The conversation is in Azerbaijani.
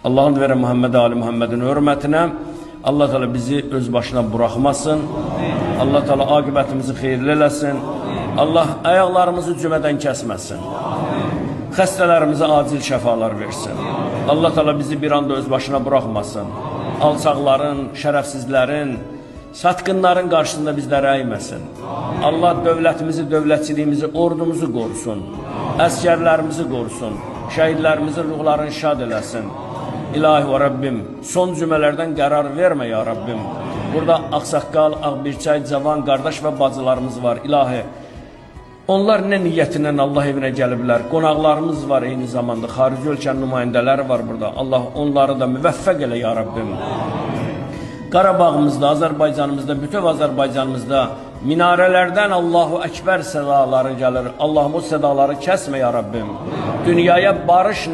Allah'ın veren Muhammed Ali Muhammed'in hürmetine Allah Teala bizi öz başına bırakmasın. Allah Teala akıbetimizi hayırlı eləsin. Allah ayaklarımızı cümleden kesmesin. Xəstələrimize acil şəfalar versin. Allah Teala bizi bir anda öz başına bırakmasın. Alçaqların, şərəfsizlərin, satqınların qarşısında bizləri əyməsin. Allah dövlətimizi, dövlətçiliyimizi, ordumuzu qorusun. Əskərlərimizi qorusun. Şəhidlərimizin ruhlarını şad eləsin. İlahi və Rabbim, son cümlələrdən qərar vermə ya Rabbim. Burada Ağsaqqal, Ağbirçay, Cavan, qardaş və bacılarımız var. İlahi, onlar nə niyyətindən Allah evinə gəliblər. Qonaqlarımız var eyni zamanda. Xarici ölkənin nümayəndələri var burada. Allah onları da müvəffəq elə ya Rabbim. Qarabağımızda, Azərbaycanımızda, bütün Azərbaycanımızda minarələrdən Allahu Əkbər sədaları gəlir. Allahım o sədaları kəsmə ya Rabbim. Dünyaya barış